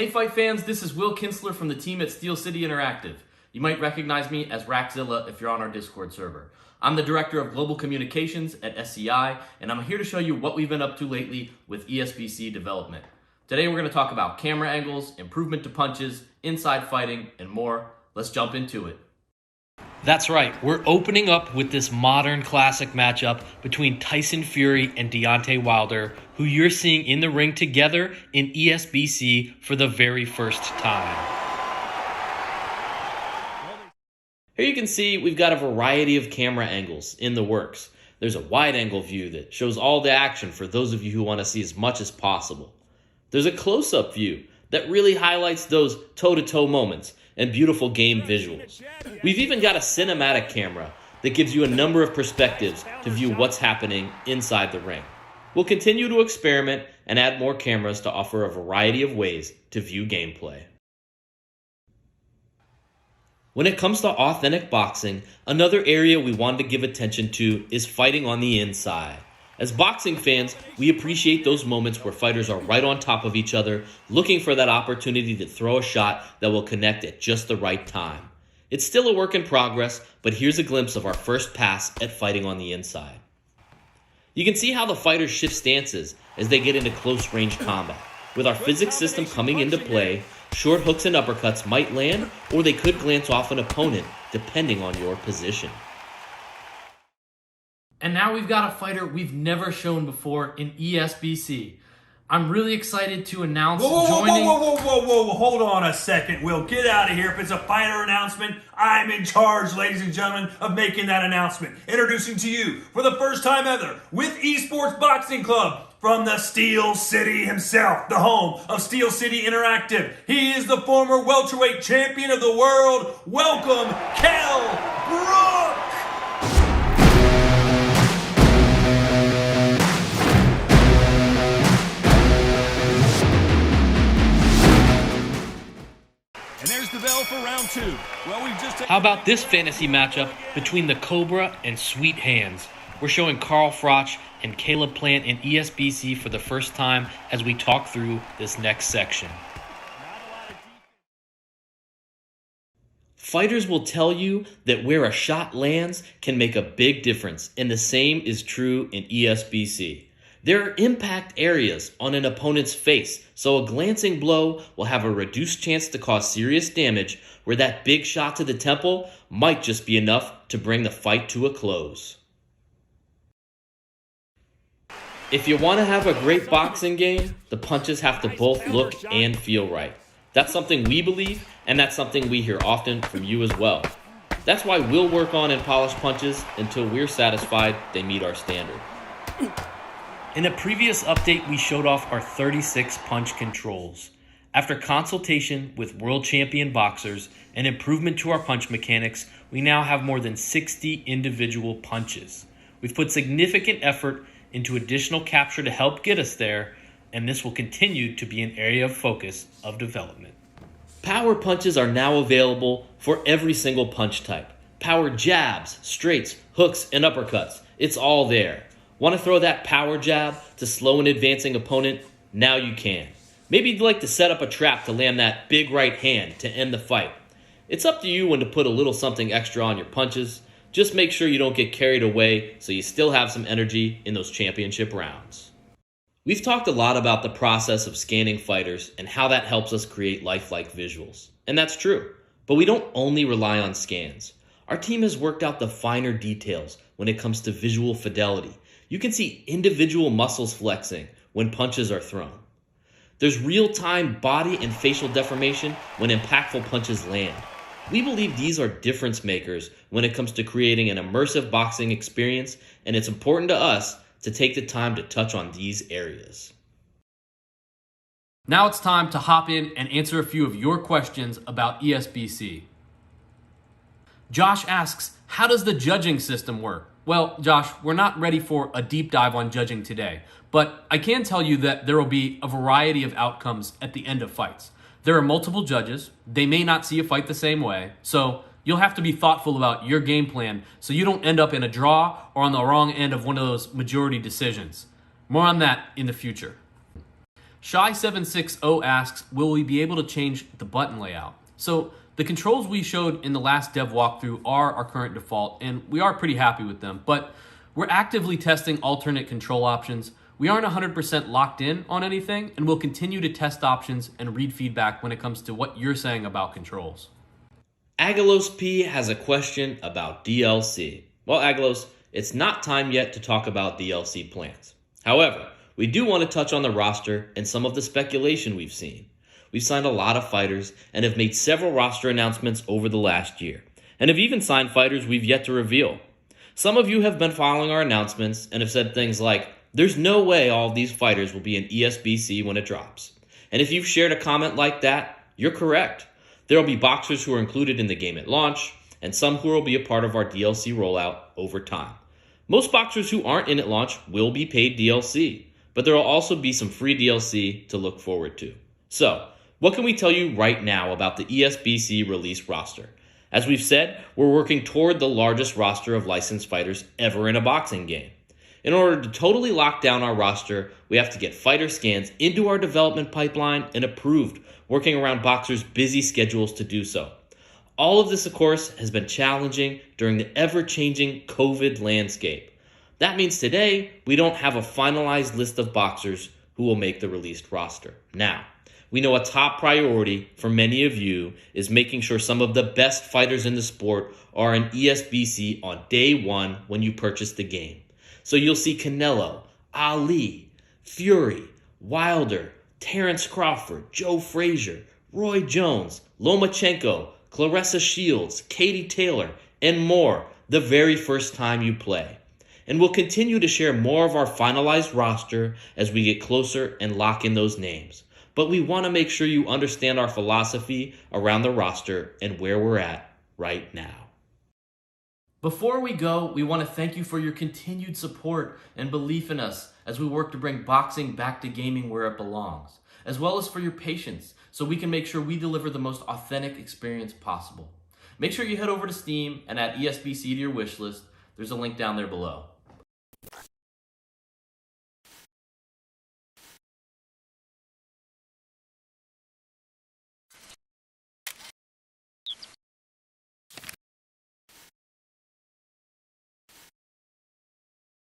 Hey Fight fans, this is Will Kinsler from the team at Steel City Interactive. You might recognize me as Rackzilla if you're on our Discord server. I'm the Director of Global Communications at SCI, and I'm here to show you what we've been up to lately with ESBC development. Today we're going to talk about camera angles, improvement to punches, inside fighting, and more. Let's jump into it. That's right, we're opening up with this modern classic matchup between Tyson Fury and Deontay Wilder, who you're seeing in the ring together in ESBC for the very first time. Here you can see we've got a variety of camera angles in the works. There's a wide angle view that shows all the action for those of you who want to see as much as possible. There's a close-up view that really highlights those toe-to-toe moments and beautiful game visuals. We've even got a cinematic camera that gives you a number of perspectives to view what's happening inside the ring. We'll continue to experiment and add more cameras to offer a variety of ways to view gameplay. When it comes to authentic boxing, another area we wanted to give attention to is fighting on the inside. As boxing fans, we appreciate those moments where fighters are right on top of each other, looking for that opportunity to throw a shot that will connect at just the right time. It's still a work in progress, but here's a glimpse of our first pass at fighting on the inside. You can see how the fighters shift stances as they get into close-range combat. With our physics system coming into play, short hooks and uppercuts might land, or they could glance off an opponent, depending on your position. And now we've got a fighter we've never shown before in ESBC. I'm really excited to announce joining... Whoa, hold on a second, Will. Get out of here. If it's a fighter announcement, I'm in charge, ladies and gentlemen, of making that announcement. Introducing to you, for the first time ever, with Esports Boxing Club, from the Steel City himself, the home of Steel City Interactive. He is the former welterweight champion of the world. Welcome, Kell Brook! And there's the bell for round two. Well, we've just... How about this fantasy matchup between the Cobra and Sweet Hands? We're showing Carl Froch and Caleb Plant in ESBC for the first time as we talk through this next section. Fighters will tell you that where a shot lands can make a big difference, and the same is true in ESBC. There are impact areas on an opponent's face, so a glancing blow will have a reduced chance to cause serious damage, where that big shot to the temple might just be enough to bring the fight to a close. If you want to have a great boxing game, the punches have to both look and feel right. That's something we believe, and that's something we hear often from you as well. That's why we'll work on and polish punches until we're satisfied they meet our standard. In a previous update, we showed off our 36 punch controls. After consultation with world champion boxers and improvement to our punch mechanics, we now have more than 60 individual punches. We've put significant effort into additional capture to help get us there, and this will continue to be an area of focus of development. Power punches are now available for every single punch type. Power jabs, straights, hooks, and uppercuts. It's all there. Want to throw that power jab to slow an advancing opponent? Now you can. Maybe you'd like to set up a trap to land that big right hand to end the fight. It's up to you when to put a little something extra on your punches. Just make sure you don't get carried away so you still have some energy in those championship rounds. We've talked a lot about the process of scanning fighters and how that helps us create lifelike visuals. And that's true, but we don't only rely on scans. Our team has worked out the finer details when it comes to visual fidelity. You can see individual muscles flexing when punches are thrown. There's real-time body and facial deformation when impactful punches land. We believe these are difference makers when it comes to creating an immersive boxing experience, and it's important to us to take the time to touch on these areas. Now it's time to hop in and answer a few of your questions about ESBC. Josh asks, how does the judging system work? Well, Josh, we're not ready for a deep dive on judging today, but I can tell you that there will be a variety of outcomes at the end of fights. There are multiple judges. They may not see a fight the same way, so you'll have to be thoughtful about your game plan so you don't end up in a draw or on the wrong end of one of those majority decisions. More on that in the future. Shy760 asks, will we be able to change the button layout? So the controls we showed in the last dev walkthrough are our current default, and we are pretty happy with them, but we're actively testing alternate control options. We aren't 100% locked in on anything, and we'll continue to test options and read feedback when it comes to what you're saying about controls. Agalos P has a question about DLC. Well, Agalos, it's not time yet to talk about DLC plans. However, we do want to touch on the roster and some of the speculation we've seen. We've signed a lot of fighters and have made several roster announcements over the last year, and have even signed fighters we've yet to reveal. Some of you have been following our announcements and have said things like, there's no way all of these fighters will be in ESBC when it drops. And if you've shared a comment like that, you're correct. There will be boxers who are included in the game at launch, and some who will be a part of our DLC rollout over time. Most boxers who aren't in at launch will be paid DLC, but there will also be some free DLC to look forward to. So, what can we tell you right now about the ESBC release roster? As we've said, we're working toward the largest roster of licensed fighters ever in a boxing game. In order to totally lock down our roster, we have to get fighter scans into our development pipeline and approved, working around boxers' busy schedules to do so. All of this, of course, has been challenging during the ever-changing COVID landscape. That means today, we don't have a finalized list of boxers who will make the released roster. Now, we know a top priority for many of you is making sure some of the best fighters in the sport are in ESBC on day one when you purchase the game. So you'll see Canelo, Ali, Fury, Wilder, Terrence Crawford, Joe Frazier, Roy Jones, Lomachenko, Claressa Shields, Katie Taylor, and more the very first time you play. And we'll continue to share more of our finalized roster as we get closer and lock in those names. But we want to make sure you understand our philosophy around the roster and where we're at right now. Before we go, we want to thank you for your continued support and belief in us as we work to bring boxing back to gaming where it belongs, as well as for your patience so we can make sure we deliver the most authentic experience possible. Make sure you head over to Steam and add ESBC to your wish list. There's a link down there below.